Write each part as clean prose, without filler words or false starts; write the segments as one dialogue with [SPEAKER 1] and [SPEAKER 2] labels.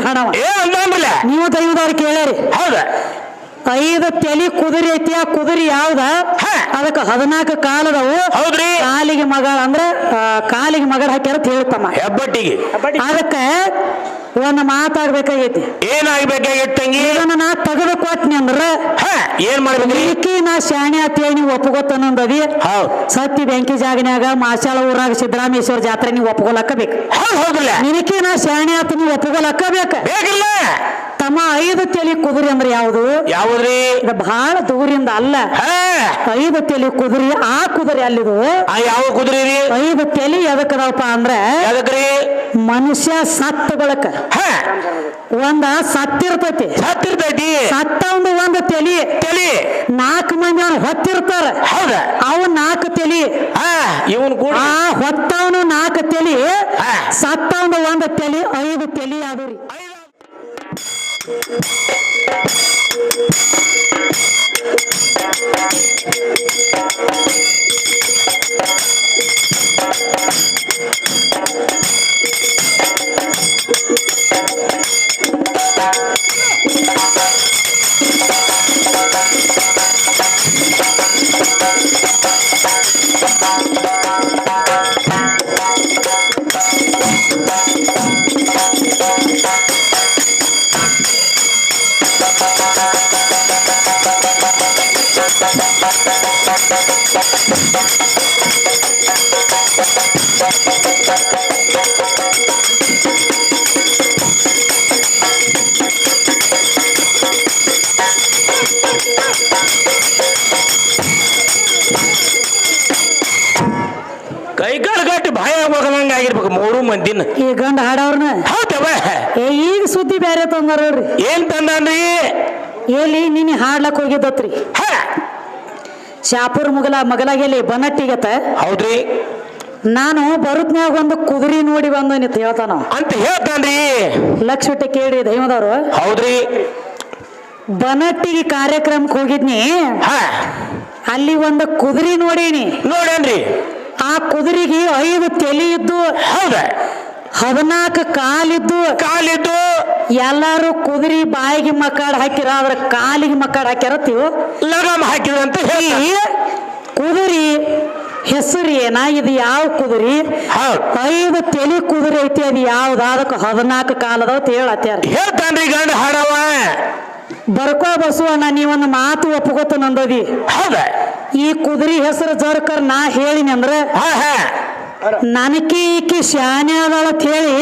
[SPEAKER 1] ಹಾಡವ
[SPEAKER 2] ಏ ಅಂದ್ರಲ್ಲ
[SPEAKER 1] ನೀವು ದೈವದವ್ರು ಕೇಳ್ಯಾರಿ
[SPEAKER 2] ಹೌದ
[SPEAKER 1] 5 ತಲಿ ಕುದುರೆ ಐತಿ ಆ ಕುದುರೆ ಯಾವ್ದ ಅದಕ್ಕೆ 14 ಕಾಲದವು
[SPEAKER 2] ಹೌದ್ರಿ
[SPEAKER 1] ಕಾಲಿಗೆ ಮಗಳ ಅಂದ್ರೆ ಕಾಲಿಗೆ ಮಗಳ ಹಾಕ್ಯಾರ ಅಂತ ಹೇಳ್ತಮ್ಮ
[SPEAKER 2] ಹೆಬ್ಬಟ್ಟಿಗೆ
[SPEAKER 1] ಅದಕ್ಕೆ ಒಂದು ಮಾತಾಡ್ಬೇಕಾಗೈತಿ
[SPEAKER 2] ಏನಾಗ್ಬೇಕಾಗಿತ್ತು ತಂಗಿ
[SPEAKER 1] ಇದನ್ನ ನಾ ತೆಗೆದು ಕೊಟ್ನಿ ಅಂದ್ರ
[SPEAKER 2] ಏನ್ ಮಾಡ್ಬೇಕ್ರಿ
[SPEAKER 1] ನಾ ಶಾಣೆ ಅಂತೇಳಿ ನೀವು ಒಪ್ಪಗೊತ್ತನ್ನೊಂದದಿ ಸತ್ತಿ ಬೆಂಕಿ ಜಾಗನ್ಯಾಗ ಮಾಸಾಳ ಊರಾಗ ಸಿದ್ದರಾಮೇಶ್ವರ ಜಾತ್ರೆ ನೀವು ಒಪ್ಕೊಳಕ ಬೇಕು
[SPEAKER 2] ಹೌದಲ್ಲ
[SPEAKER 1] ನಿನಕಿ ನಾ ಶಾಣೆ ಆತ ನೀವು ಒಪ್ಕೊಳಕ ಬೇಕಿಲ್ಲ ತಮ್ಮ 5 ತಲಿ ಕುದುರೆ ಅಂದ್ರೆ ಯಾವುದು
[SPEAKER 2] ಯಾವ್ದ್ರಿ
[SPEAKER 1] ಇದು ಬಹಳ ದೂರಿಂದ ಅಲ್ಲ 5 ತಲಿ ಕುದುರೆ ಆ ಕುದುರೆ ಅಲ್ಲಿದು
[SPEAKER 2] ಯಾವ ಕುದುರೆ ರೀ
[SPEAKER 1] 5 ತಲಿ ಎದಕ್ಕದವಪ್ಪ ಅಂದ್ರೆ ಮನುಷ್ಯ ಸತ್ತ ಬಳಕ ಒಂದ ಸತ್ತಿರ್ತೈತಿ ಸತ್ತ ಒಂದು ತಲಿ 4 ಮಂದಿ ಅವನು ಹೊತ್ತಿರ್ತಾರ ಅವು 4 ತಲಿ
[SPEAKER 2] ಇವನು ಕೂಡ
[SPEAKER 1] ಹೊತ್ತವನು 4 ತಲಿ ಸತ್ತವನು ಒಂದು ತಲಿ 5 ತಲಿ ಆದ್ರಿ
[SPEAKER 2] ಕೈಕಾಲು ಗಟ್ಟಿ ಭಯ ಹೋಗಂಗ ಆಗಿರ್ಬೇಕು 3 ಮಂದಿನ
[SPEAKER 1] ಈ ಗಂಡ ಹಾಡವ್ರನ್ನ
[SPEAKER 2] ಹೌದವ
[SPEAKER 1] ಈಗ ಸುದ್ದಿ ಬೇರೆ ತಂದಾರ್ರಿ
[SPEAKER 2] ಏನ್ ತಂದಾನ್ರಿ
[SPEAKER 1] ಎಲ್ಲಿ ನೀನು ಹಾಡ್ಲಕ್ ಹೋಗಿದ್ದತ್ರಿ ಶಾಪುರ್ ಮಗಲಾಗೆಲ್ಲಿ ಬನ್ನಟ್ಟಿಗತ್ತ
[SPEAKER 2] ಹೌದ್ರಿ
[SPEAKER 1] ನಾನು ಬರುತ್ನ್ಯಾಗ ಒಂದು ಕುದುರೆ ನೋಡಿ ಬಂದನಿ ಹೇಳ್ತಾನ
[SPEAKER 2] ಅಂತ ಹೇಳ್ತಾನ್ರಿ
[SPEAKER 1] ಲಕ್ಷ ಕೇಳಿ ದೈವದವ್ರು
[SPEAKER 2] ಹೌದ್ರಿ
[SPEAKER 1] ಬನ್ನಟ್ಟಿಗೆ ಕಾರ್ಯಕ್ರಮಕ್ಕೆ ಹೋಗಿದ್ನಿ ಅಲ್ಲಿ ಒಂದು ಕುದುರೆ ನೋಡೇನ್ರಿ ಆ ಕುದುರೆಗೆ 5 ತಲೆ ಇದ್ದು
[SPEAKER 2] ಹೌದ
[SPEAKER 1] 14 ಕಾಲಿದ್ದು ಎಲ್ಲಾರು ಕುದುರೆ ಬಾಯಿಗೆ ಮಕ್ಕಾಡ್ ಹಾಕಿರ ಅದ್ರ ಕಾಲಿಗೆ ಮಕ್ಕಾಡ್ ಹಾಕ್ಯಾರತ್ತೀವ
[SPEAKER 2] ಲಗಾಮ ಹಾಕಿದ್ರು ಅಂತ ಹೇಳಿ
[SPEAKER 1] ಕುದುರೆ ಹೆಸರು ಏನ ಇದು ಯಾವ ಕುದುರೆ 5 ತಲೆ ಕುದುರೆ ಐತಿ ಅದು ಯಾವ್ದ ಅದಕ್ಕೆ 14 ಕಾಲದವ ಹೇಳತ್ಯಾರ
[SPEAKER 2] ಹೇಳ್ತಾನ್ರಿ ಗಂಡ ಹಾಡವ
[SPEAKER 1] ಬರ್ಕೋ ಬಸವಣ್ಣ ನೀವೊಂದು ಮಾತು ಒಪ್ಪಗೊತ್ತ ನಂದದಿ
[SPEAKER 2] ಹೌದ
[SPEAKER 1] ಈ ಕುದುರೆ ಹೆಸರು ಜರ್ಕರ್ ನಾ ಹೇಳಿನಿ ಅಂದ್ರ ನನಕಿ ಈಕಿ ಶಾನೆ ಅದಾಳ ಅಂತ ಹೇಳಿ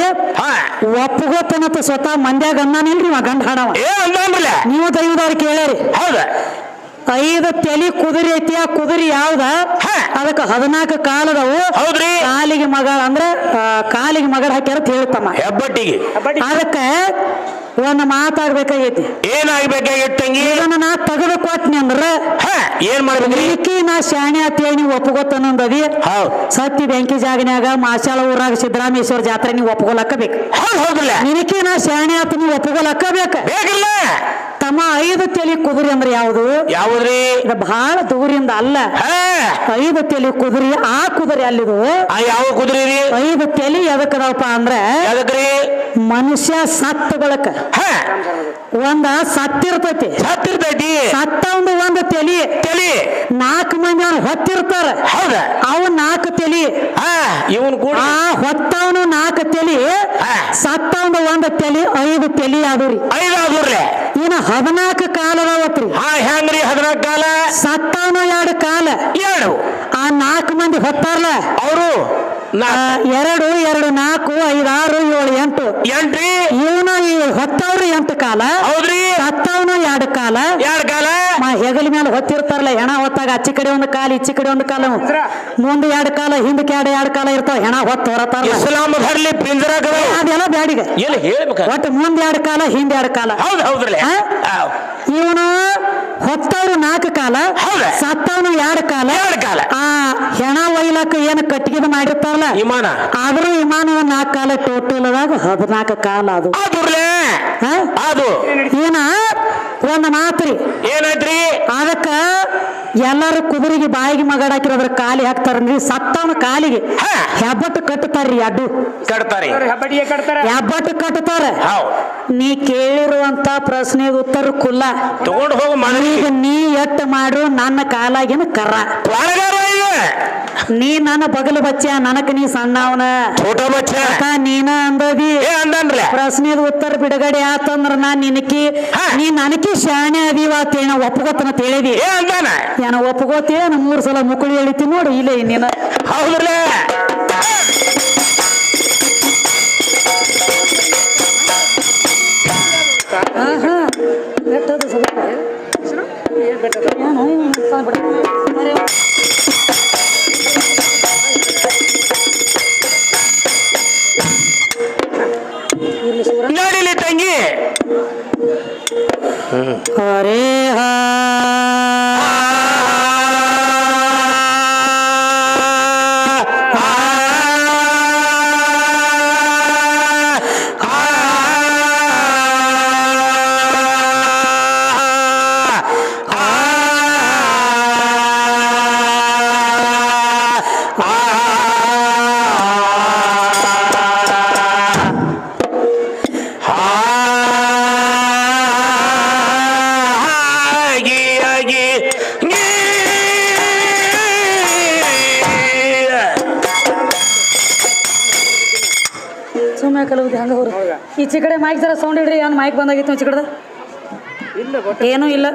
[SPEAKER 1] ಒಪ್ಪಗೊತ್ತನತ್ತ ಸ್ವತಃ ಮಂದ್ಯಾಗ ಅಂದಾನಿಲ್ರಿ ಗಂಡ ಹಾಡವ ನೀವು ದೈವದವ್ರು ಕೇಳ್ಯಾರಿ
[SPEAKER 2] ಹೌದ
[SPEAKER 1] 5 ತಲಿ ಕುದುರೆ ಐತಿ ಆ ಕುದುರೆ ಯಾವ್ದ ಅದಕ್ಕೆ 14 ಕಾಲದವು
[SPEAKER 2] ಹೌದ್ರಿ
[SPEAKER 1] ಕಾಲಿಗೆ ಮಗಳ ಅಂದ್ರೆ ಕಾಲಿಗೆ ಮಗಳ ಹಾಕ್ಯಾರ ಅಂತ ಹೇಳ್ತಮ್ಮ
[SPEAKER 2] ಹೆಬ್ಬಟ್ಟಿಗೆ
[SPEAKER 1] ಅದಕ್ಕೆ ಒಂದು ಮಾತಾಡ್ಬೇಕಾಗೈತಿ
[SPEAKER 2] ಏನಾಗ್ಬೇಕಾಗಿತ್ತು ತಂಗಿ
[SPEAKER 1] ಇದನ್ನ ನಾ ತೆಗೆದು ಕೊಟ್ನಿ ಅಂದ್ರ
[SPEAKER 2] ಏನ್ ಮಾಡ್ಬೇಕ್ರಿ
[SPEAKER 1] ನಾ ಶಾಣೆ ಅಂತೇಳಿ ನೀವು ಒಪ್ಪಗೊತ್ತನ್ನೊಂದದಿ ಸತ್ತಿ ಬೆಂಕಿ ಜಾಗನ್ಯಾಗ ಮಾಸಾಳ ಊರಾಗ ಸಿದ್ದರಾಮೇಶ್ವರ ಜಾತ್ರೆ ನೀವು ಒಪ್ಕೊಳಕ ಬೇಕು
[SPEAKER 2] ಹೌದಲ್ಲ
[SPEAKER 1] ನಿನಕಿ ನಾ ಶಾಣೆ ಆತ ನೀವು ಒಪ್ಕೊಳಕ ಬೇಕಿಲ್ಲ ತಮ್ಮ 5 ತಲಿ ಕುದುರೆ ಅಂದ್ರೆ
[SPEAKER 2] ಯಾವ್ದ್ರಿ
[SPEAKER 1] ಇದು ಬಹಳ ದೂರಿಂದ ಅಲ್ಲ 5 ತಲಿ ಕುದುರೆ ಆ ಕುದುರೆ ಅಲ್ಲಿದು
[SPEAKER 2] ಯಾವ ಕುದುರೆ ರೀ
[SPEAKER 1] 5 ತಲಿ ಎದಕ್ಕದವಪ್ಪ ಅಂದ್ರೆ ಮನುಷ್ಯ ಸತ್ತ ಬಳಕ ಒಂದ ಸತ್ತಿರ್ತೈತಿ ಸತ್ತವನು ಒಂದು ತಲಿ 4 ಮಂದಿ ಅವನು ಹೊತ್ತಿರ್ತಾರ ಅವು 4 ತಲಿ
[SPEAKER 2] ಇವನು ಕೂಡ
[SPEAKER 1] ಹೊತ್ತವನು 4 ತಲಿ ಸತ್ತವನು ಒಂದು ತಲಿ 5 ತಲಿ ಆದ್ರಿ ಇನ್ನು 14 ಕಾಲದವತ್ರಿ
[SPEAKER 2] ಹೆಂಗ್ರಿ 14 ಕಾಲ
[SPEAKER 1] ಸತ್ತವನು 2 ಕಾಲ ಆ 4 ಮಂದಿ ಹೊತ್ತಾರಲ್ಲ ಅವರು 2 2 4 5 6 7 8 ಇವನು ಹೊತ್ತವ್ರು 8 ಕಾಲ ಹೌದ್ರಿ ಸತ್ತವನು 2 ಕಾಲ ಹೆಗಲ ಮೇಲೆ ಹೊತ್ತಿರ್ತಾರಲ್ಲ ಹೆಣ ಹೊತ್ತಾಗ ಆಚಿ ಕಡೆ ಒಂದು ಕಾಲ ಈಚಿ ಕಡೆ ಒಂದು ಕಾಲ ಮುಂದೆ 2 ಕಾಲ ಹಿಂದಕ್ಕೆ 2 ಕಾಲ ಇರ್ತಾವ ಹೆಣ ಹೊತ್ತು ಹೊರತಾರ ಅದೆಲ್ಲ ಬ್ಯಾಡಿಗ ಒಟ್ಟು ಮುಂದೆ 2 ಕಾಲ ಹಿಂದೆ 2 ಕಾಲ ಇವನು ಹೊತ್ತವ್ರು 4 ಕಾಲ ಸತ್ತವನು 2 ಕಾಲ ಆ ಹೆಣ ಒಯ್ಲಕ್ಕ ಏನು ಕಟ್ಟಿಗೆ ಮಾಡಿರ್ತಾರಲ್ಲ
[SPEAKER 2] ವಿಮಾನ
[SPEAKER 1] ಆದ್ರೂ ವಿಮಾನ 4 ಕಾಲ ಟೋಟಲ್ 14 ಕಾಲ ಅದು
[SPEAKER 2] ಅದು
[SPEAKER 1] ಏನ ಒಂದ್ ಮಾತ್ರಿ
[SPEAKER 2] ಏನಾಯ್ತ್ರಿ
[SPEAKER 1] ಅದಕ್ಕ ಎಲ್ಲಾರು ಕುದುರೆಗೆ ಬಾಯಿಗೆ ಮಗಾಡಾಕಿರೋದ್ರ ಕಾಲಿ ಹಾಕ್ತಾರನ್ರಿ ಸತ್ತವನ ಕಾಲಿಗೆ ಹೆಬ್ಬಟ್ಟು ಕಟ್ಟುತ್ತಾರ್ರಿ ಅಡ್ಡು
[SPEAKER 2] ಕಟ್ತಾರೆ
[SPEAKER 1] ಹೆಬ್ಬಟ್ಟು ಕಟ್ಟುತ್ತಾರ
[SPEAKER 2] ಹೌದು
[SPEAKER 1] ನೀ ಕೇಳಿರುವಂತ ಪ್ರಶ್ನೆಗೆ ಉತ್ತರ ಕುಲ್ಲ
[SPEAKER 2] ತಗೊಂಡು ಹೋಗು ಮನೆಗೆ
[SPEAKER 1] ಈಗ ನೀ ಎಟ್ಟ ಮಾಡು ನನ್ನ ಕಾಲಾಗಿನ ಕರ್ರ
[SPEAKER 2] ಹೊರಗಾರ ಈಗ
[SPEAKER 1] ನೀ ನನ್ನ ಬಗಲು ಬಚ್ಚ ನನಕ ನೀ ಸಣ್ಣವನ
[SPEAKER 2] ಛೋಟ ಬಚ್ಚ
[SPEAKER 1] ನೀನ ಅಂದದಿ
[SPEAKER 2] ಅಂದನ್ರ
[SPEAKER 1] ಪ್ರಶ್ನೆದ ಉತ್ತರ ಬಿಡುಗಡೆ ಆತಂದ್ರ ನಾ ನಿನಕಿ ನೀ ನನಕಿ ಶಾಣೆ ಅದೀವತ್ತೇನ ಒಪ್ಪಗೋತನ ತಿಳಿದಿ
[SPEAKER 2] ಅಂದಾನ
[SPEAKER 1] ಏನ ಒಪ್ಪಗೋತೇನ 3 ಸಲ ಮುಕುಳಿ ಎಳಿತಿ ನೋಡು ಇಲ್ಲೇ ನೀನ
[SPEAKER 2] ಹೌದ್ರಲ್ಲ ನೋಡಿಲಿ ತಂಗಿ
[SPEAKER 1] ಹರೇ ಹಾ ಸುಮ್ಮನೆ ಕಲುವುದು ಹಂಗ ಅವ್ರು ಈಚೆ ಕಡೆ ಮೈಕ್ ಜರ ಸೌಂಡ್ ಇಡ್ರಿ ಏನು ಮೈಕ್ ಬಂದಾಗಿತ್ತು ಈಚೆ ಕಡೆ ಏನೂ ಇಲ್ಲ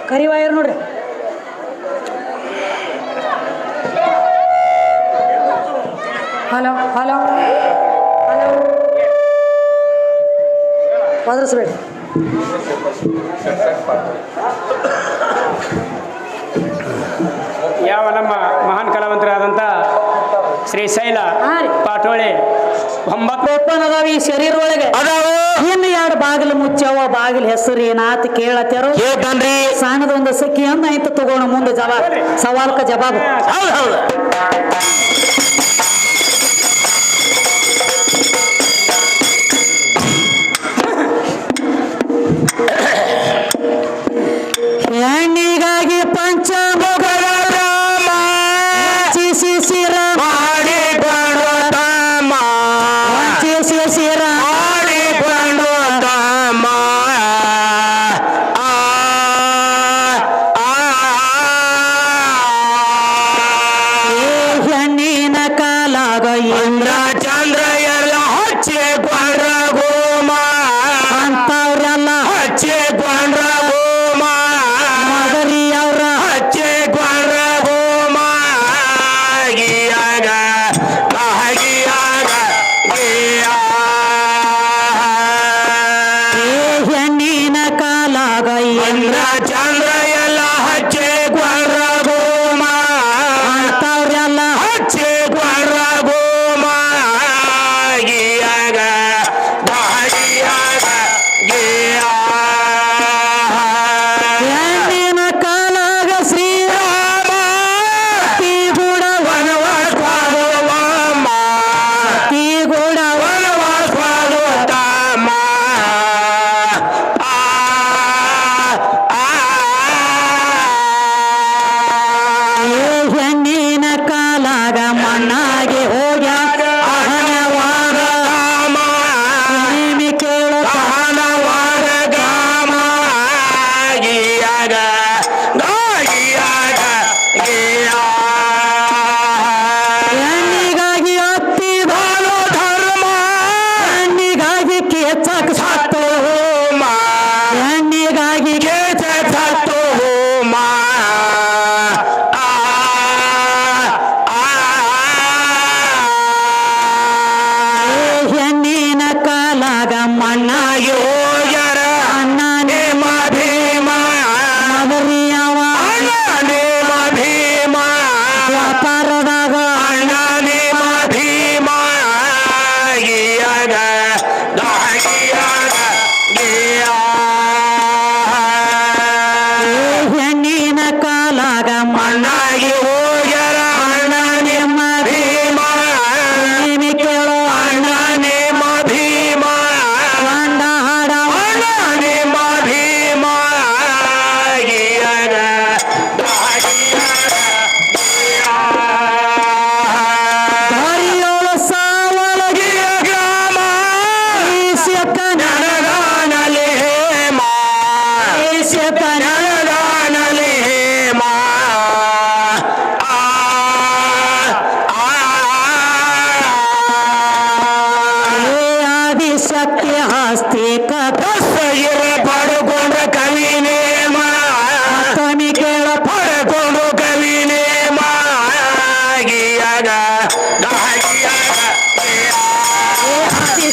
[SPEAKER 1] ಕರಿ ವಾಯರ್ ನೋಡ್ರಿ ಹಲೋ ಹಲೋ ಹಲೋ ಒದರಿಸ್ಬೇಡಿ
[SPEAKER 3] ಯಾವ ನಮ್ಮ ಮಹಾನ್ ಕಲಾವಂತರಾದಂಥ ಶ್ರೀಶೈಲ ಪಾಟೋಳಿ
[SPEAKER 1] ಓಪನ್ ಅದಾವ ಈ ಶರೀರ ಒಳಗೆ ಇನ್ನು 2 ಬಾಗಿಲು ಮುಚ್ಚವ ಬಾಗಿಲು ಹೆಸರು ಏನಾತ ಕೇಳತ್ತಾರೋ ಸಣ್ಣದೊಂದು ಸಖಿ ಅಂದ ಆಯ್ತು ತಗೋಣ ಮುಂದೆ ಸವಾಲ್ಕ ಜವಾಬ್ ಹೆಣ್ಣಿಗಾಗಿ ಪಂಚಮುಖ ರಾಮ ಶಿಶಿರ ಮಾಡಿ ಶಿಶಿರ ಹೆಣ್ಣಿನ ಕಾಲಾಗ ಇಂದ್ರ
[SPEAKER 2] ಚಂದ್ರ ಎಲ್ಲ ಹಚ್ಚಿ ಕೊಂಡ್ರ ಗೋಮ
[SPEAKER 1] ಅಂತವ್ರೆಲ್ಲ
[SPEAKER 2] ಹಚ್ಚಿ ಕೊಂಡ್ರ ಗೋಮ
[SPEAKER 1] ಮಗರಿ ಅವ್ರ
[SPEAKER 2] ಹಚ್ಚಿ ಕೊಂಡ್ರ ಗೋಮ ಗಿಯಾಗ ಗಿಯಾಗ
[SPEAKER 1] ಹೆಣ್ಣಿನ ಕಾಲಾಗ
[SPEAKER 2] ಇಂದ್ರ ಚಂದ್ರ ಎಲ್ಲ ಹಚ್ಚಿ ಕೊಂಡ್ರ ಗೋಮ
[SPEAKER 1] ಅಂತವ್ರೆಲ್ಲ
[SPEAKER 2] ಹಚ್ಚಿ ಕೊಂಡ್ರ ಗೋಮ ಗಿಯಾಗ ಗಿಯಾಗ
[SPEAKER 1] ಹೆಣ್ಣಿನ ಕಾಲಾಗ ಶ್ರೀರಾಮ ತೀಗುಡ ತೀಗುಡ ಹೆಣ್ಣಿನ ಕಾಲಾಗ ಮಣ್ಣಾಗಿ ಹೋಗ್ಯಾಗ ಅಹನವಾದ ನೇಮಿ ಕೇಳ ಹೆಣ್ಣಿಗಾಗಿ ಅತ್ತಿ ಬಾಳು ಧರ್ಮ ಹೆಣ್ಣಿಗಾಗಿ ಕೇಚಕ್ ಸತ್ತು ಹೆಣ್ಣಿಗಾಗಿ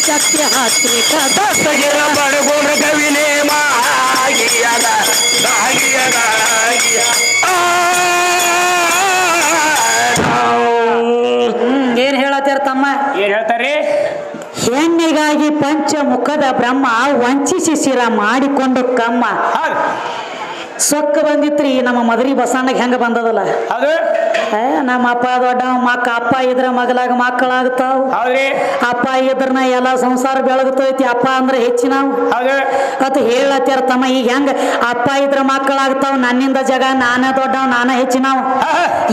[SPEAKER 1] ಶಕ್ತಿ ಹಾತ್ರಿಕ
[SPEAKER 2] ದಸ್ತಗಿರ ಬಡಗುಣ ಕವಿನೇ ಮಾಗಿಯದ ದಾಗಿಯದ
[SPEAKER 1] ಏನ್ ಹೇಳತ್ತಾರ ತಮ್ಮ
[SPEAKER 3] ಏನ್ ಹೇಳ್ತಾರ್ರಿ
[SPEAKER 1] ಹೆಣ್ಣಿಗಾಗಿ ಪಂಚಮುಖದ ಬ್ರಹ್ಮ ವಂಚಿಸಿ ಶಿರ ಮಾಡಿಕೊಂಡು ಕಮ್ಮ
[SPEAKER 3] ಹೌದು
[SPEAKER 1] ಸೊಕ್ಕ ಬಂದಿತ್ರಿ ನಮ್ಮ ಮದರಿ ಬಸಣ್ಣಗೆ ಹೆಂಗ ಬಂದದಲ್ಲ
[SPEAKER 3] ಹೌದು
[SPEAKER 1] ನಮ್ಮ ಅಪ್ಪ ದೊಡ್ಡ ಅಪ್ಪ ಇದ್ರ ಮಗಲಾಗ ಮಕ್ಕಳಾಗ್ತಾವ
[SPEAKER 3] ಹೌದ್ರಿ
[SPEAKER 1] ಅಪ್ಪ ಇದ್ರನ ಎಲ್ಲ ಸಂಸಾರ ಬೆಳಗತೈತಿ ಅಪ್ಪ ಅಂದ್ರೆ ಹೆಚ್ಚಿನಾವ್
[SPEAKER 3] ಹೌದು
[SPEAKER 1] ಅತ್ ಹೇಳತ್ತಾರ ತಮ್ಮ ಈಗ ಹೆಂಗ ಅಪ್ಪ ಇದ್ರ ಮಕ್ಕಳಾಗ್ತಾವ ನನ್ನಿಂದ ಜಗ ನಾನ ದೊಡ್ಡವ್ ನಾನ ಹೆಚ್ಚಿನಾವ್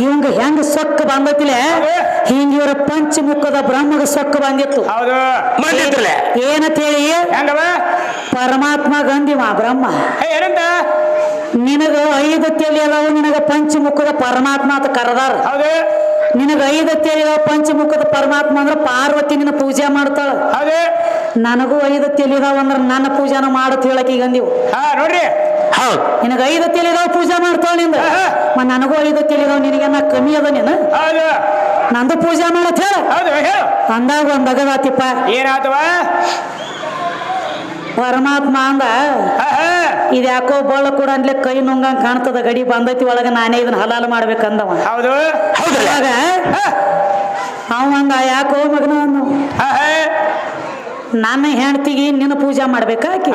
[SPEAKER 1] ಇವಂಗ ಹೆಂಗ ಸೊಕ್ಕ ಬಂದತಿಲೆ ಹಿಂಗ ಇವ್ರ ಪಂಚಮುಖದ ಬ್ರಹ್ಮಗ ಸೊಕ್ಕ ಬಂದಿತ್ತು
[SPEAKER 3] ಹೌದು
[SPEAKER 2] ಬಂದಿತ್ರಲೆ
[SPEAKER 1] ಏನಂತ ಹೇಳಿ
[SPEAKER 3] ಹೆಂಗವ
[SPEAKER 1] ಪರಮಾತ್ಮ ಗಂಧಿವ ಬ್ರಹ್ಮ
[SPEAKER 3] ಏನಂತ
[SPEAKER 1] ನಿನಗ 5 ತಲೆ ಅದಾವ ನಿನಗ ಪಂಚಮುಖದ ಪರಮಾತ್ಮ ಅಂತ ಕರೆದಾರ
[SPEAKER 3] ಹೌದು
[SPEAKER 1] ನಿನಗ 5 ತಲೆ ಅದಾವ ಪಂಚಮುಖದ ಪರಮಾತ್ಮ ಅಂದ್ರ ಪಾರ್ವತಿ ನಿನ್ನ ಪೂಜೆ ಮಾಡ್ತಾಳ
[SPEAKER 3] ಹೌದು
[SPEAKER 1] ನನಗೂ 5 ತಲೆ ಇದಾವ ಅಂದ್ರ ನನ್ನ ಪೂಜಾನ ಮಾಡತ್ ಹೇಳಕ್ ಈಗ ಅಂದಿವು
[SPEAKER 3] ನೋಡ್ರಿ
[SPEAKER 2] ಹೌದು
[SPEAKER 1] ನಿನಗ 5 ತಲೆ ಇದಾವ ಪೂಜೆ ಮಾಡ್ತಾಳ ನಿಂದ ನನಗೂ 5 ತಲೆ ಇದಾವ ನಿನಗೆ ನಾ ಕಮ್ಮಿ ಅದ ನೀನು
[SPEAKER 3] ಹೌದು
[SPEAKER 1] ನಂದು ಪೂಜೆ ಮಾಡತ್ ಹೇಳ
[SPEAKER 3] ಹೌದು ಹೇಳು
[SPEAKER 1] ಅಂದಾಗ ಒಂದ್ ಅಗದಾತಿಪ್ಪ
[SPEAKER 3] ಏನಾತವ
[SPEAKER 1] ಪರಮಾತ್ಮ ಅಂದ ಇದ್ಯಾಕೋ ಬಳ್ಳ ಕೂಡ ಅನ್ಲೆ ಕೈ ನುಂಗಂಗ್ ಕಾಣ್ತದ ಗಡಿ ಬಂದೈತಿ ಒಳಗ ನಾನೇ ಇದನ್ನ ಹಲಾಲ ಮಾಡ್ಬೇಕಂದವ
[SPEAKER 3] ಹೌದು
[SPEAKER 1] ಅವಾಗ ಅವಂದ ಯಾಕೋ ಮಗನ ಅಂದ ನನ್ನ ಹೆಂಡತಿಗೆ ನಿನ್ನ ಪೂಜೆ ಮಾಡ್ಬೇಕಾಕಿ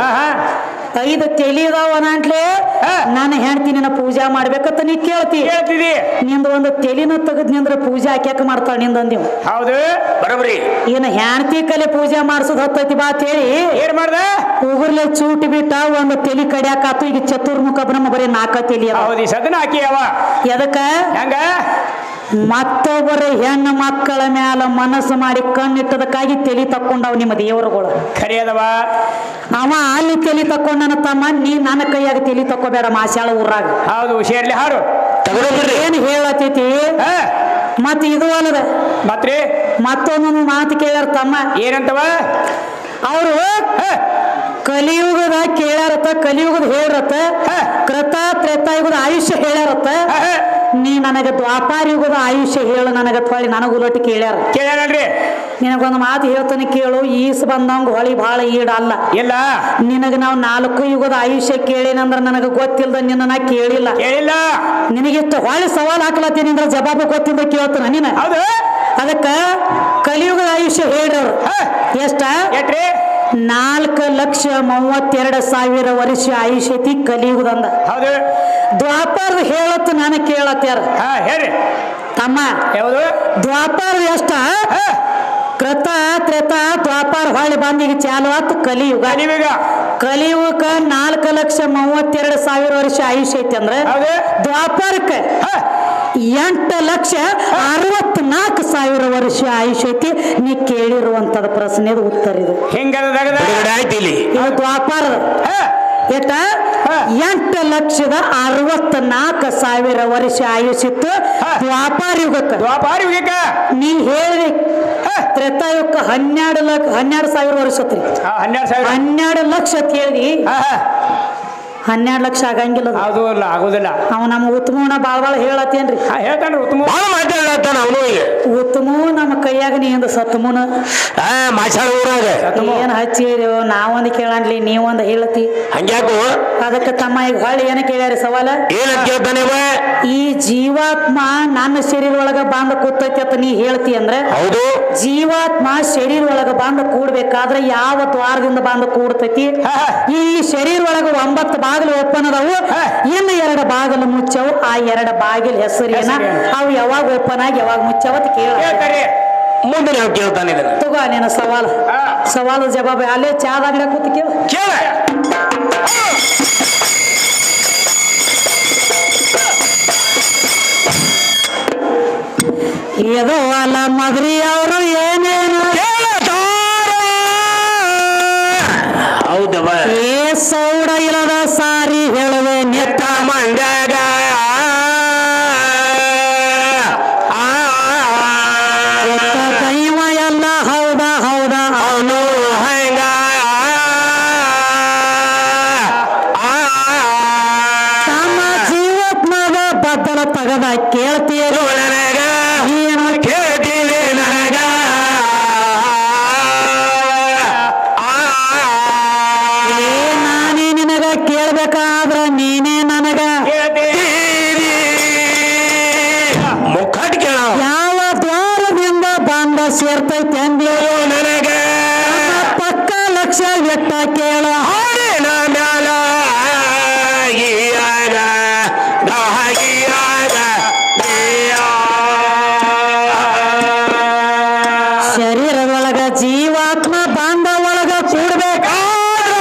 [SPEAKER 1] 5 ತಲೆ ಇದಾವ ಅಂಟ್ಲೆ ನನ್ನ ಹೆಂಡತಿ ನಿನ್ನ ಪೂಜಾ ಮಾಡ್ಬೇಕಂತ ನೀ ಕೇಳ್ತಿ
[SPEAKER 3] ಹೇಳ್ತಿದಿ
[SPEAKER 1] ನಿಂದ ಒಂದು ತೆಲಿನ ತೆಗದ್ ನಿಂದ್ರ ಪೂಜೆ ಹಾಕ್ಯಾಕ ಮಾಡ್ತಾಳ ನಿಂದಂದಿವ್
[SPEAKER 3] ಹೌದು
[SPEAKER 2] ಬರಬ್ರಿ
[SPEAKER 1] ಇನ್ನು ಹೆಂಡತಿ ಕಲೆ ಪೂಜೆ ಮಾಡ್ಸೋದ್ ಹತ್ತೈತಿ ಬಾ ಹೇಳಿ
[SPEAKER 3] ಏನ್ ಮಾಡ್ದ
[SPEAKER 1] ಉಗುರ್ಲೆ ಚೂಟಿ ಬಿಟ್ಟ ಒಂದು ತೆಲಿ ಕಡಿಯಾಕಾತು ಈಗ ಚತುರ್ಮುಖ ಬ್ರಹ್ಮ ಬರೀ 4 ತಲಿ ಅವ
[SPEAKER 3] ಹೌದು ಸದನ ಹಾಕಿ ಅವ
[SPEAKER 1] ಎದಕ್ಕ
[SPEAKER 3] ಹೆಂಗ
[SPEAKER 1] ಮತ್ತೊಬ್ಬರ ಹೆಣ್ಣು ಮಕ್ಕಳ ಮ್ಯಾಲ ಮನಸ್ಸು ಮಾಡಿ ಕಣ್ಣಿಟ್ಟದಕ್ಕಾಗಿ ತೆಲಿ ತಕ್ಕೊಂಡವ್ ನಿಮ್ಮ ದೇವರುಗಳು
[SPEAKER 3] ಖರಿಯದವ
[SPEAKER 1] ಅವ ಅಲ್ಲಿ ತೆಲಿ ತಕ್ಕೊಂಡನ ತಮ್ಮ ನೀ ನನ್ನ ಕೈಯಾಗ ತೆಲಿ ತಕ್ಕೋಬೇಡ ಮಾಸ್ಯಾಳ ಊರಾಗ
[SPEAKER 3] ಹೌದು ಹುಷಾರ್ಲಿ ಹಾರು
[SPEAKER 2] ತಗೊಂಡ್ರಿ
[SPEAKER 1] ಏನ್ ಹೇಳತೈತಿ ಮತ್ ಇದು ಅಲ್ಲದ
[SPEAKER 3] ಮತ್ರಿ
[SPEAKER 1] ಮತ್ತೊಂದೊಂದು ಮಾತು ಕೇಳ್ಯಾರ ತಮ್ಮ
[SPEAKER 3] ಏನಂತವ
[SPEAKER 1] ಅವರು ಕಲಿಯುಗದ ಕೇಳ್ಯಾರತ್ತ ಕಲಿಯುಗದ ಹೇಳ್ರತ್ತ ಕೃತ ತ್ರೇತಾಯುಗದ ಆಯುಷ್ಯ ಹೇಳ್ಯಾರತ್ತ ನೀ ನನಗೆ ದ್ವಾಪಾರ ಯುಗದ ಆಯುಷ್ಯ ಹೇಳು ನನಗ ಹೊಳಿ ನನಗ ಉಲಟಿ ಕೇಳ್ಯಾರ
[SPEAKER 3] ಕೇಳ್ಯಾರಲ್ರಿ
[SPEAKER 1] ನಿನಗೊಂದು ಮಾತು ಹೇಳ್ತಾನೆ ಕೇಳು ಈಸ್ ಬಂದಂಗ ಹೊಳಿ ಬಹಳ ಈಡಲ್ಲ
[SPEAKER 3] ಇಲ್ಲ
[SPEAKER 1] ನಿನಗ ನಾವು 4 ಯುಗದ ಆಯುಷ್ಯ ಕೇಳೇನಂದ್ರ ನನಗ ಗೊತ್ತಿಲ್ದ ನಿನ್ನ ನಾ ಕೇಳಿಲ್ಲ
[SPEAKER 3] ಕೇಳಿಲ್ಲ
[SPEAKER 1] ನಿನಗಿಷ್ಟು ಹೊಳಿ ಸವಾಲ್ ಹಾಕ್ಲತ್ತೀನಿ ಅಂದ್ರ ಜವಾಬು ಗೊತ್ತಿಲ್ದ ಕೇಳ್ತಾನ ನೀನ
[SPEAKER 3] ಹೌದು
[SPEAKER 1] ಅದಕ್ಕ ಕಲಿಯುಗದ ಆಯುಷ್ಯ ಹೇಳ್ರವ್ರು ಎಷ್ಟ
[SPEAKER 3] ಎಟ್ರಿ
[SPEAKER 1] 4,32,000 ವರ್ಷ ಆಯುಷ್ಯತಿ ಕಲಿಯುಗದಂದ
[SPEAKER 3] ಹೌದು
[SPEAKER 1] ದ್ವಾಪಾರದ ಹೇಳತ್ತು ನಾನು ಕೇಳತ್ಯಾರ
[SPEAKER 3] ಹೇಳ್ರಿ
[SPEAKER 1] ತಮ್ಮ
[SPEAKER 3] ಯಾವುದು
[SPEAKER 1] ದ್ವಾಪಾರ ಎಷ್ಟ ಕೃತ ತ್ರೇತ ದ್ವಾಪಾರ ಹೊಳ್ಳಿ ಬಂದಿಗೆ ಚಾಲು ಆತು ಕಲಿಯುಗ
[SPEAKER 3] ನೀವೀಗ
[SPEAKER 1] ಕಲಿಯುಗಕ್ಕ 4,32,000 ವರ್ಷ ಆಯುಷ್ಯ ಐತಿ ಅಂದ್ರೆ ದ್ವಾಪಾರಕ್ಕೆ 8,64,000 ವರ್ಷ ಆಯುಷ್ಯ ಐತಿ ನೀ ಕೇಳಿರುವಂತದ ಪ್ರಶ್ನೆದ ಉತ್ತರ ಇದು ಇದು ದ್ವಾಪಾರ ಎಷ್ಟ 8,64,000 ವರ್ಷ ಆಯುಷ್ಯಿತ್ತು ದ್ವಾಪಾರ ಯುಗಕ್ಕ ನೀ ಹೇಳಿ ತ್ರೇತಾಯುಗಕ್ಕ 12,000 ವರ್ಷ ಐತ್ರಿ 12 ಲಕ್ಷ ಹೇಳಿ 12 ಲಕ್ಷ ಆಗಂಗಿಲ್ಲ
[SPEAKER 3] ಆಗುದಿಲ್ಲ
[SPEAKER 1] ಅವ ನಮ್ಮ ಉತ್ತಮನ ಬಾಳ ಹೇಳತ್ತೇನ್ರಿ
[SPEAKER 3] ಹೇಳ್ತಾನ್ರಿ
[SPEAKER 1] ಉತ್ತಮ ನಮ್ಮ ಕೈಯಾಗ ನೀಂದ ಸತ್ತಮೂನ ಏನ್ ಹಚ್ಚಿರಿ ನಾವೊಂದು ಕೇಳನ್ಲಿ ನೀವೊಂದು ಹೇಳತಿ
[SPEAKER 2] ಹಂಗ್ಯಾಕು
[SPEAKER 1] ಅದಕ್ಕೆ ತಮ್ಮ ಈಗ ಹೊಳ್ಳಿ ಏನ ಕೇಳ್ಯಾರ ಸವಾಲ ಈ ಜೀವಾತ್ಮ ನನ್ನ ಶರೀರ ಒಳಗ ಬಂದ ಕೂತೈತಿ ಅಂತ ನೀ ಹೇಳ್ತಿ ಅಂದ್ರೆ
[SPEAKER 2] ಹೌದು
[SPEAKER 1] ಜೀವಾತ್ಮ ಶರೀರ ಒಳಗ ಬಂದ ಕೂಡ್ಬೇಕಾದ್ರೆ ಯಾವ ದ್ವಾರದಿಂದ ಬಂದ ಕೂಡ್ತೈತಿ ಈ ಶರೀರ ಒಳಗ 9 ಬಾಗಿಲು ಓಪನ್ ಅದಾವು ಇನ್ನು 2 ಬಾಗಿಲು ಮುಚ್ಚವು ಆ 2 ಬಾಗಿಲು ಹೆಸರೇನ ಅವು ಯಾವಾಗ ಓಪನ್ ಆಗಿ ಯಾವಾಗ ಮುಚ್ಚವತ್ ಕೇಳ
[SPEAKER 2] ಮುಂದೆ ನಾವು ಕೇಳ್ತಾನೆ
[SPEAKER 1] ತಗೋ ನೀನು ಸವಾಲು ಜವಾಬು ಅಲ್ಲೇ ಚಾದ ಅಂಗಡಿ ಕೂತು ಕೇಳ ಇದು ಅಲ್ಲ ಮದ್ರಿ ಅವರು ಏನೇನು
[SPEAKER 2] ಹೌದವ
[SPEAKER 1] ಏ ಸೌಡ ಇಲ್ಲದ ಸಾರಿ ಹೇಳುವೆ
[SPEAKER 2] ನೆತ್ತ ಮಂಡ್ಯಾಗ
[SPEAKER 1] ದೈವ ಎಲ್ಲ ಹೌದ
[SPEAKER 2] ಅವನು ಹಂಗ
[SPEAKER 1] ತಮ್ಮ ಜೀವತ್ಮದ ಬದ್ದಲ ತಗದ ಕೇಳ್ತೀಯ
[SPEAKER 2] ನನಗ
[SPEAKER 1] ಏನು
[SPEAKER 2] ಕೇಳ್ತೀನಿ
[SPEAKER 1] ಸೇರ್ತೈತೆ ಅಂದಿ
[SPEAKER 2] ನನಗ
[SPEAKER 1] ಪಕ್ಕ ಲಕ್ಷ ಎಟ್ಟ ಕೇಳ
[SPEAKER 2] ಹಾಡಿನ ಮ್ಯಾಲ ಗೀಯಾಗ ದಾಗಿಯಾಗ
[SPEAKER 1] ಶರೀರದೊಳಗ ಜೀವಾತ್ಮ ಬಾಂಧ ಒಳಗ ಕೂಡ್ಬೇಕಾದ್ರ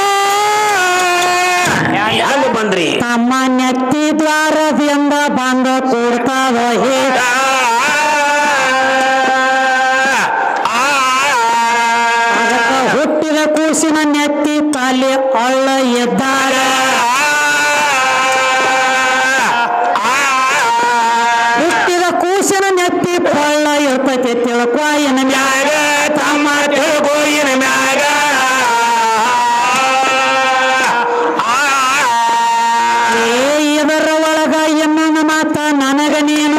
[SPEAKER 2] ಹೆಂಗ ಬಂದ್ರಿ
[SPEAKER 1] ತಮ್ಮ ನೆತ್ತಿ ದ್ವಾರದಿಂದ ಬಾಂಧ ಕೂಡ್ತಾವ ಹೇಗ ಅದಕ್ಕ ಹುಟ್ಟಿದ ಕೂಸಿನ ನೆತ್ತಿ ತಾಲಿ ಅಳ್ಳ ಎದ್ದಾರ ಹುಟ್ಟಿದ ಕೂಸಿನ ನೆತ್ತಿ ಪಳ್ಳ ಇರ್ತೈತಿ ತಿಳ್ಕೊ ಏನ ಮ್ಯಾಗ
[SPEAKER 2] ತಮ್ಮ ತಿಳ್ಕೋಯಿನ ಮ್ಯಾಗ
[SPEAKER 1] ಇದರ ಒಳಗ ಇನ್ನೊಂದು ಮಾತ ನನಗ ನೀನು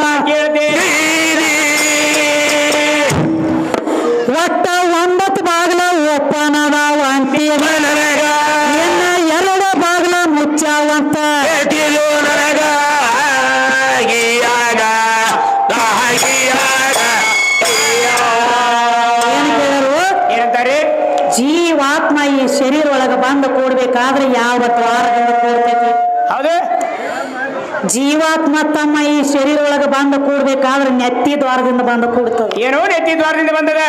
[SPEAKER 1] ಒಟ್ಟ 9 ಬಾಗಿಲ ಓಪನ್ ಅದಾವ ಅಂತೀವಿ
[SPEAKER 2] ನನಗ
[SPEAKER 1] ಇನ್ನ 2 ಬಾಗಿಲ ಮುಚ್ಚಾವಂತ
[SPEAKER 2] ಬೇಟಿಲು ನನಗ ಗೀಯಾಗ ದಾಗಿಯಾಗ
[SPEAKER 1] ಏನ್ ಕೇಳರು
[SPEAKER 3] ಏನಂತಾರೆ
[SPEAKER 1] ಜೀವಾತ್ಮ ಈ ಶರೀರ ಒಳಗ ಬಂದು ಕೂಡ್ಬೇಕಾದ್ರೆ ಯಾವ ದ್ವಾರದಿಂದ ಕೂಡ್ತೈತಿ
[SPEAKER 3] ಹೌದು
[SPEAKER 1] ಜೀವಾತ್ಮ ತಮ್ಮ ಈ ಶರೀರ ಒಳಗ ಬಂದು ಕೂಡ್ಬೇಕಾದ್ರೆ ನೆತ್ತಿ ದ್ವಾರದಿಂದ ಬಂದು ಕೂಡ್ತದ
[SPEAKER 3] ಏನೋ ನೆತ್ತಿ ದ್ವಾರದಿಂದ ಬಂದದ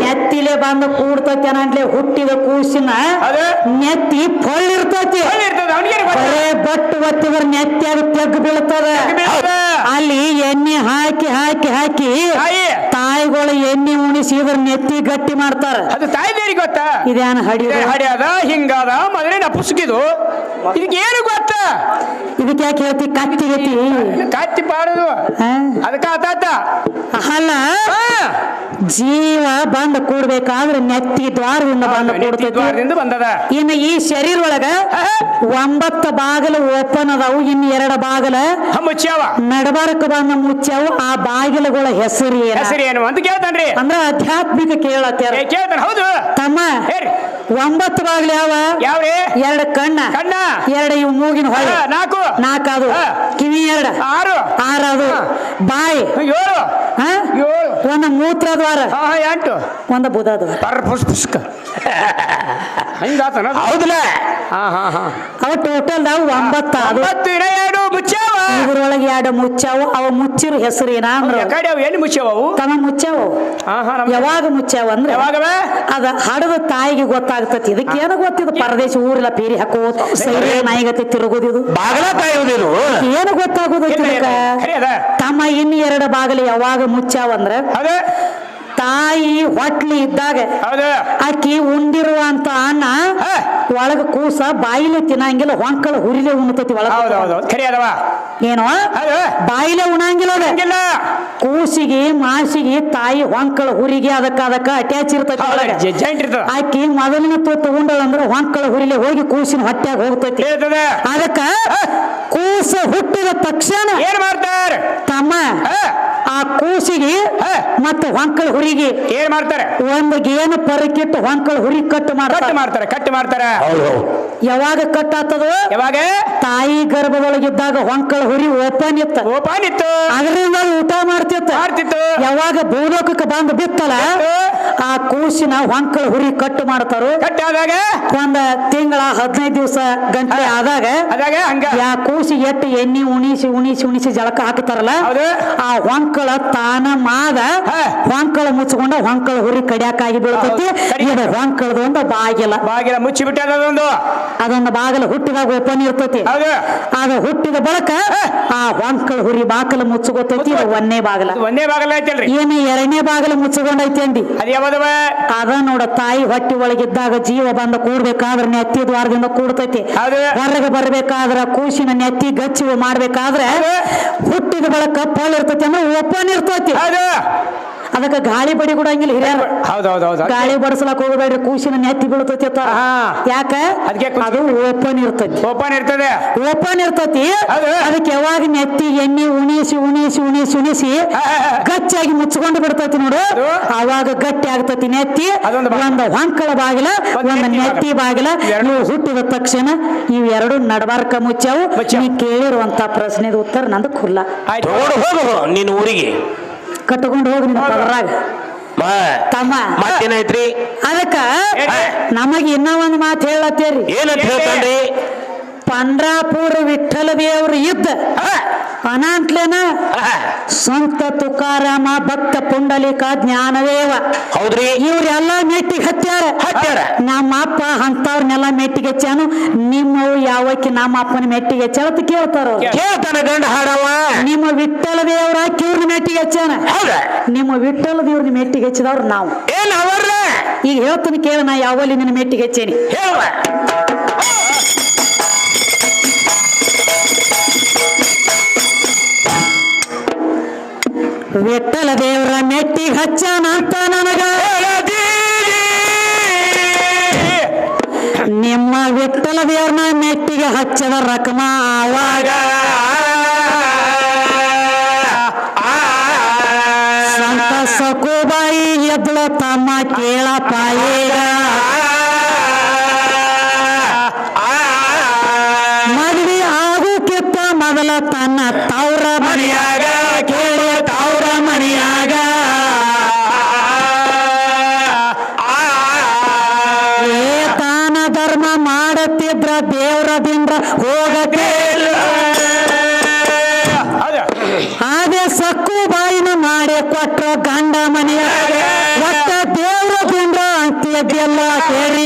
[SPEAKER 1] ನೆತ್ತಿಲೆ ಬಂದು ಕೂಡ್ತೈತಿ ಅನ್ನಂಟ್ಲೆ ಹುಟ್ಟಿದ ಕೂಸಿನ
[SPEAKER 3] ಹೌದು
[SPEAKER 1] ನೆತ್ತಿ ಪೊಳ್ಳಿರ್ತೈತಿ
[SPEAKER 3] ಇರ್ತದ ಅವನಿಗೆ
[SPEAKER 1] ಬರೇ ಬಟ್ಟು ಒತ್ತಿದ್ರ ನೆತ್ತಿ ತೆಗ್ದು ಬೀಳ್ತದ ಅಲ್ಲಿ ಎಣ್ಣೆ ಹಾಕಿ ಹಾಕಿ ಹಾಕಿ
[SPEAKER 3] ತಾಯಿ
[SPEAKER 1] ತಾಯಿಗಳು ಎಣ್ಣೆ ಉಣಿಸಿದ್ರ ನೆತ್ತಿ ಗಟ್ಟಿ ಮಾಡ್ತಾರ
[SPEAKER 3] ಅದು ತಾಯಿದೇರಿ ಗೊತ್ತಾ
[SPEAKER 1] ಇದೇನ ಹಡಿಯೋದು
[SPEAKER 3] ಹಡಿಯದ ಹಿಂಗಾದ ಮೊದಲೇ ಪುಸ್ತಕಿದು ಇದಕ್ಕೆ ಏನು ಗೊತ್ತ
[SPEAKER 1] ಇದಕ್ಕೆ ಯಾಕೆ ಹೇಳ್ತಿ ಕತ್ತಿ ಗತಿ
[SPEAKER 3] ಕತ್ತಿ ಪಾಡೋದು ಅದಕ್ಕ ಆತಾತ
[SPEAKER 1] ಅಲ್ಲ ಜೀವ ಬಂದು ಕೂಡ್ಬೇಕಾದ್ರೆ ನೆತ್ತಿ ದ್ವಾರದಿಂದ ಬಂದು ಕೂಡ್ತೈತಿ
[SPEAKER 3] ದ್ವಾರದಿಂದ ಬಂದದ
[SPEAKER 1] ಇನ್ನು ಈ ಶರೀರ ಒಳಗ 9 ಬಾಗಿಲು ಓಪನ್ ಅದಾವು ಇನ್ನು 2 ಬಾಗಿಲ
[SPEAKER 3] ಮುಚ್ಚಾವ
[SPEAKER 1] ನಡಬಾರಕ ಬಂದ ಮುಚ್ಚಾವು ಆ ಬಾಗಿಲುಗಳ ಹೆಸರು ಏನ
[SPEAKER 3] ಹೆಸರು ಏನು ಅಂತ ಕೇಳ್ತಾನ್ರಿ
[SPEAKER 1] ಅಂದ್ರ ಆಧ್ಯಾತ್ಮಿಕ ಕೇಳತ್ಯಾರ
[SPEAKER 3] ಕೇಳ್ತಾನ ಹೌದು
[SPEAKER 1] ತಮ್ಮ
[SPEAKER 3] ಹೇಳಿ
[SPEAKER 1] 9 ಬಾಗಿಲು ಯಾವ
[SPEAKER 3] ಯಾವ್ರಿ
[SPEAKER 1] 2 ಕಣ್ಣ
[SPEAKER 3] ಕಣ್ಣ
[SPEAKER 1] 2 ಇವು ಮೂಗಿನ ಹೊಳೆ
[SPEAKER 3] 4
[SPEAKER 1] 4 ಅದು ಕಿವಿ 2
[SPEAKER 3] 6
[SPEAKER 1] 6 ಅದು ಬಾಯಿ
[SPEAKER 3] 7
[SPEAKER 1] ಹ
[SPEAKER 3] 7
[SPEAKER 1] ಒಂದು ಮೂತ್ರ ದ್ವಾರ
[SPEAKER 3] 8
[SPEAKER 1] ಒಂದು ಬುಧ ದ್ವಾರ
[SPEAKER 3] ಪರ್ ಪುಸ್ತಕ ಹಿಂಗಾತನ
[SPEAKER 2] ಹೌದಲ್ಲ
[SPEAKER 1] ಅವ ಟೋಟಲ್ 9 ಅದು
[SPEAKER 3] 2 ಮುಚ್ಚಾವ
[SPEAKER 1] ಇದ್ರೊಳಗೆ 2 ಮುಚ್ಚಾವು ಅವ ಮುಚ್ಚಿರ ಹೆಸರು ಏನ ಅಂದ್ರ
[SPEAKER 3] ಕಡೆ ಅವು ಎಲ್ಲಿ ಮುಚ್ಚಾವ ಅವು
[SPEAKER 1] ತಮ್ಮ ಮುಚ್ಚಾವು ಯಾವಾಗ ಮುಚ್ಚಾವ ಅಂದ್ರೆ
[SPEAKER 3] ಯಾವಾಗವ
[SPEAKER 1] ಅದ ಹಡದ ತಾಯಿಗೆ ಗೊತ್ತಾಗ್ತತಿ ಇದಕ್ಕೆ ಏನೋ ಗೊತ್ತಿದ್ದು ಪರದೇಶ ಊರಿಲ್ಲ ಪೀರಿ ಹಾಕೋದು ಸೈರಿ ನಾಯಿಗತಿ ತಿರುಗೋದಿದು
[SPEAKER 2] ಬಾಗಲ ಕಾಯುವುದೇನು
[SPEAKER 1] ಏನು ಗೊತ್ತಾಗೋದೈತಿ ತಮ್ಮ ಇನ್ನು 2 ಬಾಗಿಲು ಯಾವಾಗ ಮುಚ್ಚಾವಂದ್ರ
[SPEAKER 3] ಹೌದು
[SPEAKER 1] ತಾಯಿ ಹೊಟ್ಲಿ ಇದ್ದಾಗ
[SPEAKER 3] ಹೌದು
[SPEAKER 1] ಆಕಿ ಉಂಡಿರುವಂತ ಅನ್ನ ಒಳಗ ಕೂಸ ಬಾಯಿಲೆ ತಿನ್ನಂಗಿಲ್ಲ ಹೊಂಕಳ ಹುರಿಲೆ ಉಣ್ತತಿ ಒಳಗ
[SPEAKER 3] ಹೌದು ಹೌದು ಖರಿ ಅದವ
[SPEAKER 1] ಏನೋ ಬಾಯಿಲೆ ಉಣಂಗಿಲ್ಲ ಅದ ಕೂಸಿಗೆ ಮಾಸಿಗೆ ತಾಯಿ ಹೊಂಕಳ ಹುರಿಗೆ ಅದಕ್ಕ ಅಟ್ಯಾಚ್ ಇರ್ತೈತಿ ಒಳಗ
[SPEAKER 3] ಜಾಯಿಂಟ್ ಇರ್ತದ
[SPEAKER 1] ಆಕಿ ಮೊದಲಿನ ತಗೊಂಡಳ ಅಂದ್ರೆ ಹೊಂಕಳ ಹುರಿಲೆ ಹೋಗಿ ಕೂಸಿನ ಹೊಟ್ಯಾಗ ಹೋಗ್ತೈತಿ ಅದಕ್ಕ ಕೂಸ ಹುಟ್ಟಿದ ತಕ್ಷಣ
[SPEAKER 3] ಏನ್ ಮಾಡ್ತಾರ
[SPEAKER 1] ತಮ್ಮ ಆ ಕೂಸಿಗೆ ಮತ್ತೆ ಹೊಂಕಳ ಹುರಿಗೆ
[SPEAKER 3] ಏನ್ ಮಾಡ್ತಾರೆ
[SPEAKER 1] ಒಂದು ಗೇನು ಪರಕಿಟ್ಟು ಹೊಂಕಳ ಹುರಿ ಕಟ್
[SPEAKER 3] ಮಾಡ್ತಾರ
[SPEAKER 1] ಯಾವಾಗ ಕಟ್ ಆಗ್ತದ
[SPEAKER 3] ಯಾವಾಗ
[SPEAKER 1] ತಾಯಿ ಗರ್ಭದೊಳಗಿದ್ದಾಗ ಹೊಂಕಳ ಹುರಿ ಓಪನ್
[SPEAKER 3] ಇತ್ತು
[SPEAKER 1] ಅದರಿಂದ ಊಟ ಮಾಡ್ತಿತ್ತು ಯಾವಾಗ ಭೂಲೋಕಕ್ಕೆ ಬಂದು ಬಿತ್ತಲ್ಲ ಆ ಕೂಸಿನ ಹೊಂಕಳ ಹುರಿ ಕಟ್ ಮಾಡ್ತಾರ
[SPEAKER 3] ಆದಾಗ
[SPEAKER 1] ಒಂದ ತಿಂಗಳ 15 ದಿವಸ ಗಂಟೆ ಆದಾಗ ಯಾ ಕೂಸಿಗೆ ಎಟ್ಟು ಎಣ್ಣೆ ಉಣಿಸಿ ಜಳಕ ಹಾಕ್ತಾರಲ್ಲ ಆ ಹೊಂಕಳ ತಾನ ಮಾದ ಹೊಂಕಳ ಮುಚ್ಕೊಂಡ ಹೊಂಕಳ ಹುರಿ ಕಡಿಯಾಕಾಗಿ ಬೀಳ್ತೈತಿ ಇದು ಹೊಂಕಳದ ಒಂದು ಬಾಗಿಲ
[SPEAKER 3] ಮುಚ್ಚಿ ಬಿಟ್ಟ
[SPEAKER 1] ಅದೊಂದು ಬಾಗಿಲು ಹುಟ್ಟಿದಾಗ ಓಪನ್ ಇರ್ತೈತಿ ಅದು ಹುಟ್ಟಿದ ಬಳಕ ಆ ಹೊಂಕಳ ಹುರಿ ಬಾಗಿಲು ಮುಚ್ಚಗೋತೈತಿ ಇದು ಒಂದೇ ಬಾಗಿಲ
[SPEAKER 3] ಐತಲ್ರಿ
[SPEAKER 1] ಏನು 2ನೇ ಬಾಗಿಲು ಮುಚ್ಚಗೊಂಡೈತಿ ಅಂದಿ ಅದ ನೋಡ ತಾಯಿ ಹೊಟ್ಟಿ ಒಳಗಿದ್ದಾಗ ಜೀವ ಬಂದ ಕೂಡ್ಬೇಕಾದ್ರೆ ನೆತ್ತಿ ದ್ವಾರದಿಂದ ಕೂಡ್ತೈತಿ ಹೊರಗೆ ಬರ್ಬೇಕಾದ್ರ ಕೂಸಿನ ನೆತ್ತಿ ಗಚ್ಚಿ ಮಾಡ್ಬೇಕಾದ್ರೆ ಹುಟ್ಟಿದ ಬಳಕ ಪೊಲ್ ಇರ್ತೈತಿ ಅಂದ್ರೆ ಓಪನ್ ಇರ್ತೈತಿ ಅದಕ್ಕೆ ಗಾಳಿ ಬಡಿ ಕೊಡಂಗಿಲ್ಲ ಹಿರಿಯರು ಗಾಳಿ ಬಡಿಸ್ಲಕ್ ಹೋಗಬೇಡ್ರಿ ಕೂಸಿನ ನೆತ್ತಿ ಬೀಳ್ತೈತಿ ಯಾಕ ಅದು ಓಪನ್ ಇರ್ತೈತಿ ಅದಕ್ಕೆ ಯಾವಾಗ ನೆತ್ತಿ ಎಣ್ಣೆ ಉಣಿಸಿ ಗಚ್ಚಾಗಿ ಮುಚ್ಕೊಂಡು ಬಿಡ್ತೈತಿ ನೋಡು ಅವಾಗ ಗಟ್ಟಿ ಆಗ್ತೈತಿ ನೆತ್ತಿ ಒಂದು ಹೊಂಕಳ ಬಾಗಿಲ ಒಂದು ನೆತ್ತಿ ಬಾಗಿಲ ನೀವು ಹುಟ್ಟಿದ ತಕ್ಷಣ ಇವ್ 2 ನಡಬಾರ್ಕ ಮುಚ್ಚಾವು ನೀ ಕೇಳಿರುವಂತ ಪ್ರಶ್ನೆದ ಉತ್ತರ ನಂದು ಖುಲ್ಲ
[SPEAKER 2] ಹೋಗು ನಿನ್ನ ಊರಿಗೆ
[SPEAKER 1] ಕಟ್ಕೊಂಡು ಹೋಗಿ ನಿನ್ನ ಪದರಾಗ ತಮ್ಮ
[SPEAKER 2] ಮತ್ತೇನೈತ್ರಿ
[SPEAKER 1] ಅದಕ್ಕ ನಮಗ ಇನ್ನ ಒಂದ್ ಮಾತು ಹೇಳತ್ತೇರಿ.
[SPEAKER 2] ಏನಂತ ಹೇಳ್ತಾನ್ರಿ?
[SPEAKER 1] ಪಂಡ್ರಾಪುರ ವಿಠ್ಠಲ ದೇವ್ರು ಇದ್ದ ಅನಾಂಟ್ಲೇನ ಸ್ವಂತ ತುಕಾರಾಮ ಭಕ್ತ ಪುಂಡಲಿಕ ಜ್ಞಾನದೇವ.
[SPEAKER 2] ಹೌದ್ರಿ.
[SPEAKER 1] ಇವ್ರೆಲ್ಲ ಮೆಟ್ಟಿಗೆ ಹತ್ಯಾರ. ನಮ್ಮ ಅಪ್ಪ ಅಂತವ್ರನ್ನೆಲ್ಲ ಮೆಟ್ಟಿಗೆ ಹಚ್ಚಾನು. ನಿಮ್ಮವು ಯಾವಕ್ಕೆ ನಮ್ಮ ಅಪ್ಪನ ಮೆಟ್ಟಿಗೆ ಹಚ್ಚಾರ ಅಂತ ಕೇಳ್ತಾರ.
[SPEAKER 2] ಕೇಳ್ತಾನ ಗಂಡ ಹಾಡವ.
[SPEAKER 1] ನಿಮ್ಮ ವಿಠ್ಠಲ ದೇವ್ರ ಕಿವ್ರನ್ನ ಮೆಟ್ಟಿಗೆ ಹಚ್ಚಾನ.
[SPEAKER 2] ಹೌದ?
[SPEAKER 1] ನಿಮ್ಮ ವಿಠ್ಠಲ ದೇವ್ರನ್ನ ಮೆಟ್ಟಿಗೆ ಹಚ್ಚಿದವ್ರು ನಾವು.
[SPEAKER 2] ಏನ್ ಅವರ್ರ?
[SPEAKER 1] ಈಗ ಹೇಳ್ತೀನಿ ಕೇಳ, ನಾ ಯಾವಲ್ಲಿ ನಿನ್ನ ಮೆಟ್ಟಿಗೆ ಹಚ್ಚೇನಿ
[SPEAKER 2] ಹೇಳುವ.
[SPEAKER 1] ವಿಠ್ಠಲ ದೇವ್ರ ಮೆಟ್ಟಿಗೆ ಹಚ್ಚಾನ ಅಂತ ನನಗ ನಿಮ್ಮ ವಿಠ್ಠಲ ದೇವ್ರನ್ನ ಮೆಟ್ಟಿಗೆ ಹಚ್ಚದ ರಕಮ ಆವಾಗ ಸಂತ ಸಕುಬಾಯಿ ಎದ್ಳ ತಮ್ಮ ಕೇಳಪ್ಪ ಈಗ ಮದ್ವಿ ಆಗುಕ್ಕಿಂತ ಮೊದಲ ತನ್ನ ತವ್ರ ಮನೆಯಾಗ ಕೇಳಿ ತವ್ರ ಮನೆಯಾಗ ಏತಾನ ಧರ್ಮ ಮಾಡತ್ತಿದ್ರ ದೇವ್ರದಿಂದ ಹೋಗಕ್ಕೆ ಅದೇ ಸಕ್ಕು ಬಾಯಿನ ಮಾಡಿ ಕೊಟ್ರ ಗಂಡ ಮನೆಯಾಗ ಒಟ್ಟ ದೇವ್ರದಿಂದ ಅಂತ್ಯದೆಲ್ಲ ಕೇಳಿ